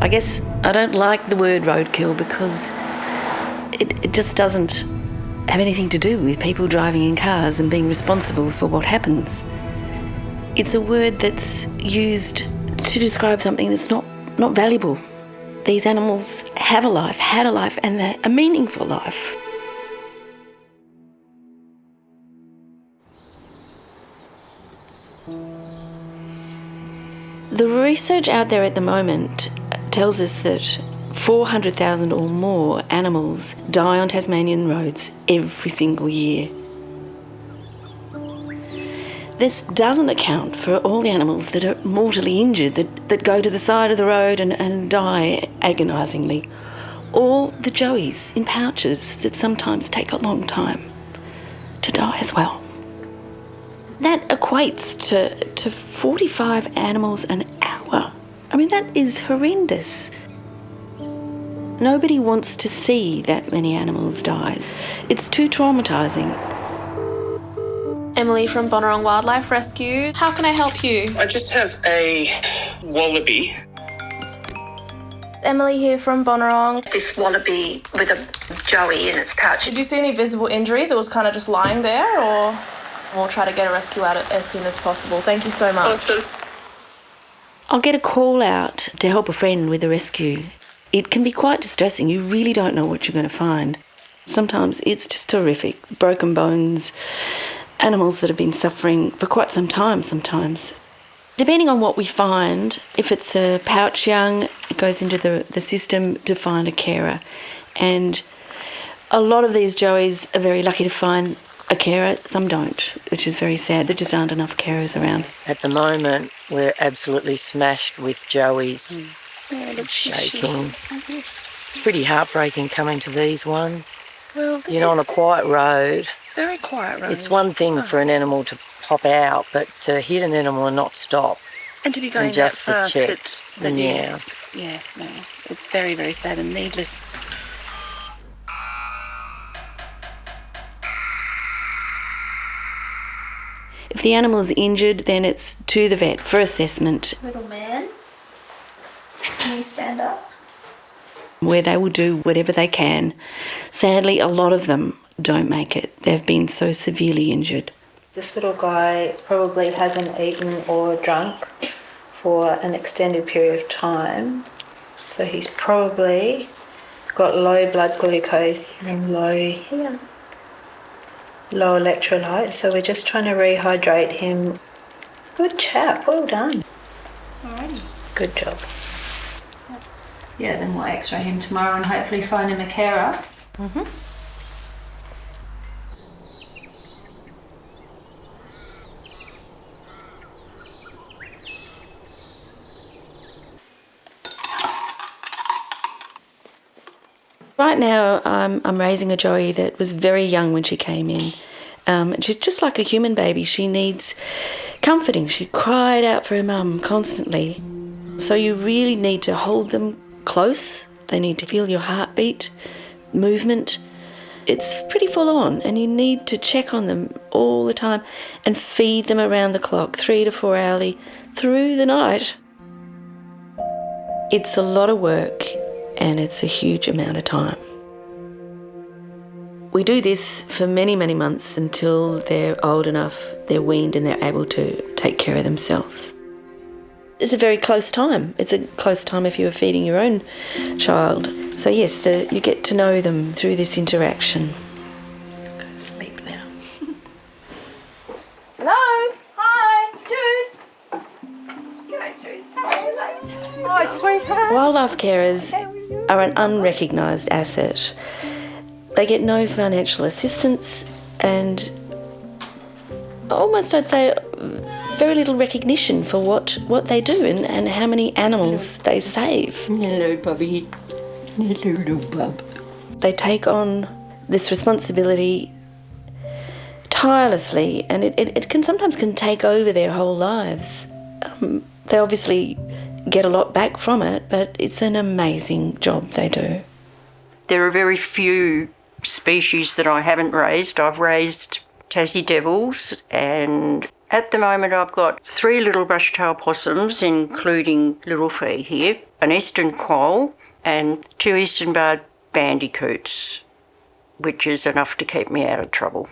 I guess I don't like the word roadkill because it just doesn't have anything to do with people driving in cars and being responsible for what happens. It's a word that's used to describe something that's not valuable. These animals have a life, had a life, and they're a meaningful life. The research out there at the moment tells us that 400,000 or more animals die on Tasmanian roads every single year. This doesn't account for all the animals that are mortally injured, that go to the side of the road and die agonisingly, or the joeys in pouches that sometimes take a long time to die as well. That equates to 45 animals an hour. I mean, that is horrendous. Nobody wants to see that many animals die. It's too traumatising. Emily from Bonorong Wildlife Rescue. How can I help you? I just have a wallaby. Emily here from Bonorong. This wallaby with a joey in its pouch. Did you see any visible injuries? It was kind of just lying there, or we'll try to get a rescue out as soon as possible. Thank you so much. Awesome. I'll get a call out to help a friend with a rescue. It can be quite distressing. You really don't know what you're going to find. Sometimes it's just horrific. Broken bones, animals that have been suffering for quite some time sometimes. Depending on what we find, if it's a pouch young, it goes into the system to find a carer. And a lot of these joeys are very lucky to find a carer, some don't, which is very sad. There just aren't enough carers around. At the moment, we're absolutely smashed with joeys. Shaking. It's pretty heartbreaking coming to these ones. Well, on a quiet road. Very quiet road. It's one thing for an animal to pop out, but to hit an animal and not stop. And to be going just that fast. to check. Yeah, no. It's very, very sad and needless. If the animal's injured, then it's to the vet for assessment. Little man, can you stand up? Where they will do whatever they can. Sadly, a lot of them don't make it. They've been so severely injured. This little guy probably hasn't eaten or drunk for an extended period of time. So he's probably got low blood glucose and low electrolytes. So we're just trying to rehydrate him. Good chap, well done. Alrighty. Good job. Yeah, then we'll x-ray him tomorrow and hopefully find him a carer. Right now, I'm raising a joey that was very young when she came in. She's just like a human baby. She needs comforting. She cried out for her mum constantly. So you really need to hold them close. They need to feel your heartbeat, movement. It's pretty full on, and you need to check on them all the time and feed them around the clock, 3 to 4 hourly, through the night. It's a lot of work, and it's a huge amount of time. We do this for many, many months until they're old enough, they're weaned, and they're able to take care of themselves. It's a very close time. It's a close time if you were feeding your own child. So yes, you get to know them through this interaction. Go to sleep now. Hello? Hi, Jude. G'day, Jude. How are you, mate? Hi, sweetheart. Wildlife carers are an unrecognised asset. They get no financial assistance and almost, I'd say, very little recognition for what they do and how many animals they save. Hello, Bubby. Hello, little bub. They take on this responsibility tirelessly, and it can sometimes take over their whole lives. They obviously get a lot back from it, but it's an amazing job they do. There are very few species that I haven't raised. I've raised Tassie devils and At the moment I've got 3 little brush-tail possums, including little Fee here, an eastern quoll and 2 eastern barred bandicoots, which is enough to keep me out of trouble.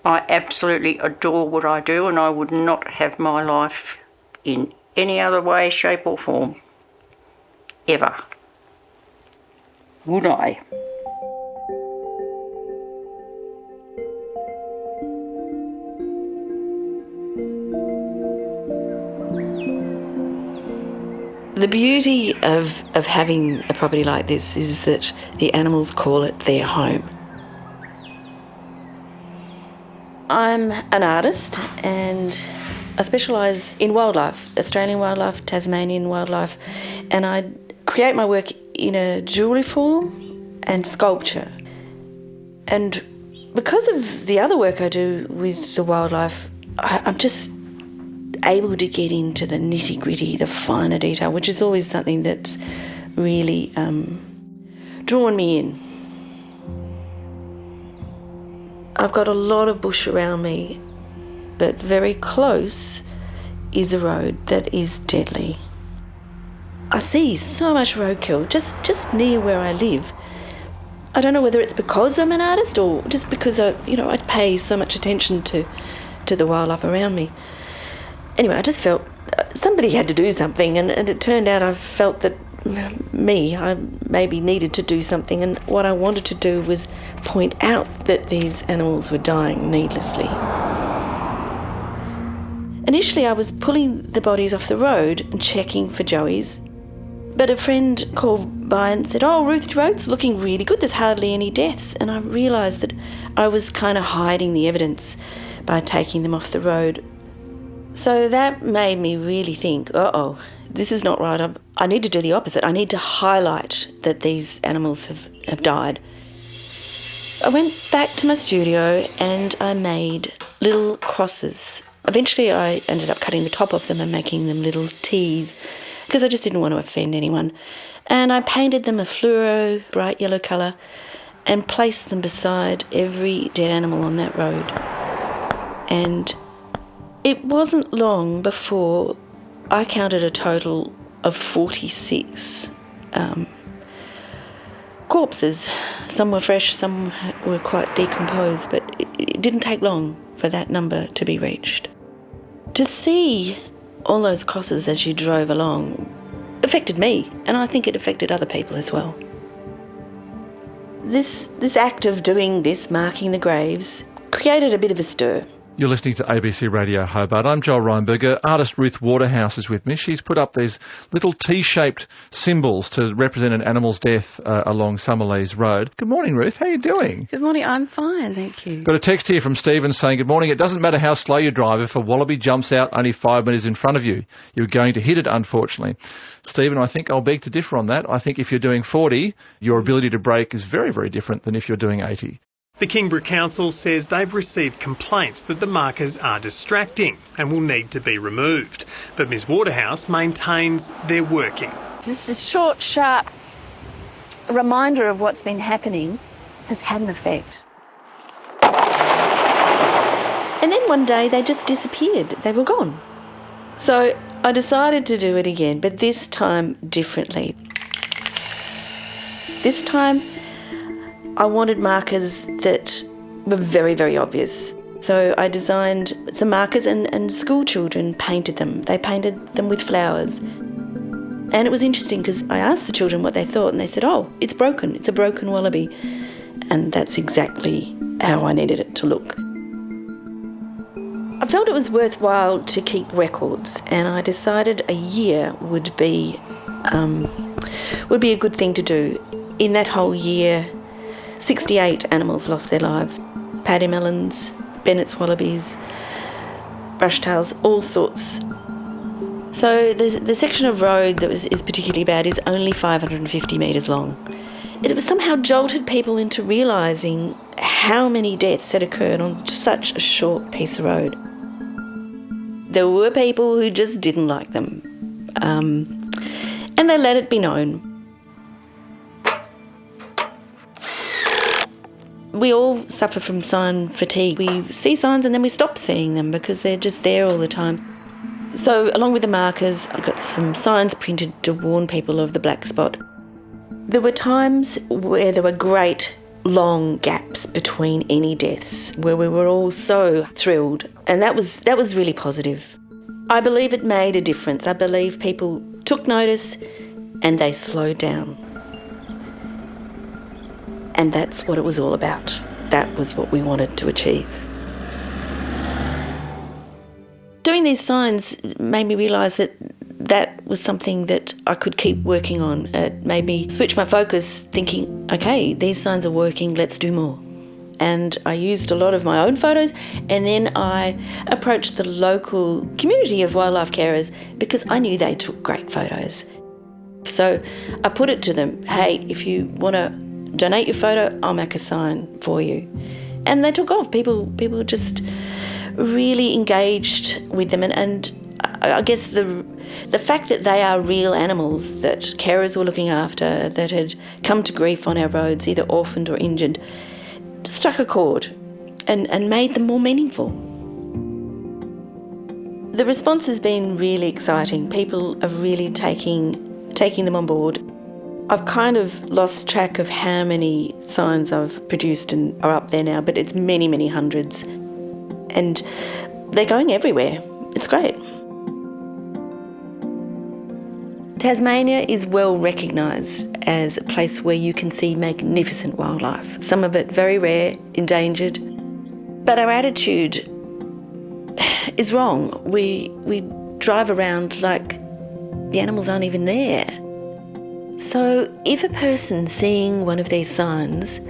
I absolutely adore what I do, and I would not have my life in any other way, shape or form. Ever. Would I? The beauty of having a property like this is that the animals call it their home. I'm an artist and I specialise in wildlife, Australian wildlife, Tasmanian wildlife, and I create my work in a jewellery form and sculpture. And because of the other work I do with the wildlife, I'm just able to get into the nitty-gritty, the finer detail, which is always something that's really drawn me in. I've got a lot of bush around me, but very close is a road that is deadly. I see so much roadkill just near where I live. I don't know whether it's because I'm an artist or just because I pay so much attention to the wildlife around me. Anyway, I just felt somebody had to do something, and it turned out I felt that I maybe needed to do something, and what I wanted to do was point out that these animals were dying needlessly. Initially, I was pulling the bodies off the road and checking for joeys, but a friend called by and said, "Oh, Ruth, your road's looking really good, there's hardly any deaths," and I realised that I was kind of hiding the evidence by taking them off the road. So that made me really think, this is not right. I need to do the opposite. I need to highlight that these animals have died. I went back to my studio and I made little crosses. Eventually I ended up cutting the top of them and making them little T's because I just didn't want to offend anyone. And I painted them a fluoro, bright yellow colour and placed them beside every dead animal on that road. And it wasn't long before I counted a total of 46 corpses. Some were fresh, some were quite decomposed, but it didn't take long for that number to be reached. To see all those crosses as you drove along affected me, and I think it affected other people as well. This act of doing this, marking the graves, created a bit of a stir. You're listening to ABC Radio Hobart. I'm Joel Reinberger. Artist Ruth Waterhouse is with me. She's put up these little T-shaped symbols to represent an animal's death along Summerlees Road. Good morning, Ruth. How are you doing? Good morning. I'm fine, thank you. Got a text here from Stephen saying, "Good morning. It doesn't matter how slow you drive. If a wallaby jumps out only 5 metres in front of you, you're going to hit it, unfortunately." Stephen, I think I'll beg to differ on that. I think if you're doing 40, your ability to brake is very, very different than if you're doing 80. The Kingborough Council says they've received complaints that the markers are distracting and will need to be removed. But Ms Waterhouse maintains they're working. Just a short, sharp reminder of what's been happening has had an effect. And then one day they just disappeared. They were gone. So I decided to do it again, but this time differently. This time I wanted markers that were very, very obvious. So I designed some markers and school children painted them. They painted them with flowers. And it was interesting because I asked the children what they thought and they said, "Oh, it's broken. It's a broken wallaby." And that's exactly how I needed it to look. I felt it was worthwhile to keep records, and I decided a year would be a good thing to do. In that whole year, 68 animals lost their lives. Paddy melons, Bennett's wallabies, brushtails, all sorts. So the section of road that is particularly bad is only 550 metres long. It somehow jolted people into realising how many deaths had occurred on such a short piece of road. There were people who just didn't like them, and they let it be known. We all suffer from sign fatigue. We see signs and then we stop seeing them because they're just there all the time. So along with the markers, I got some signs printed to warn people of the black spot. There were times where there were great long gaps between any deaths where we were all so thrilled, and that was really positive. I believe it made a difference. I believe people took notice and they slowed down. And that's what it was all about. That was what we wanted to achieve. Doing these signs made me realise that that was something that I could keep working on. It made me switch my focus, thinking, okay, these signs are working, let's do more. And I used a lot of my own photos, and then I approached the local community of wildlife carers because I knew they took great photos. So I put it to them, hey, if you want to donate your photo, I'll make a sign for you. And they took off. People just really engaged with them, and I guess the fact that they are real animals that carers were looking after, that had come to grief on our roads, either orphaned or injured, struck a chord and made them more meaningful. The response has been really exciting. People are really taking them on board. I've kind of lost track of how many signs I've produced and are up there now, but it's many, many hundreds. And they're going everywhere. It's great. Tasmania is well recognised as a place where you can see magnificent wildlife, some of it very rare, endangered. But our attitude is wrong. We drive around like the animals aren't even there. So if a person seeing one of these signs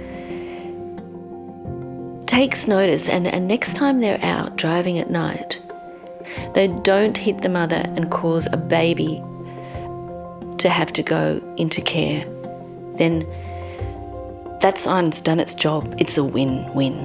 takes notice and next time they're out driving at night, they don't hit the mother and cause a baby to have to go into care, then that sign's done its job. It's a win-win.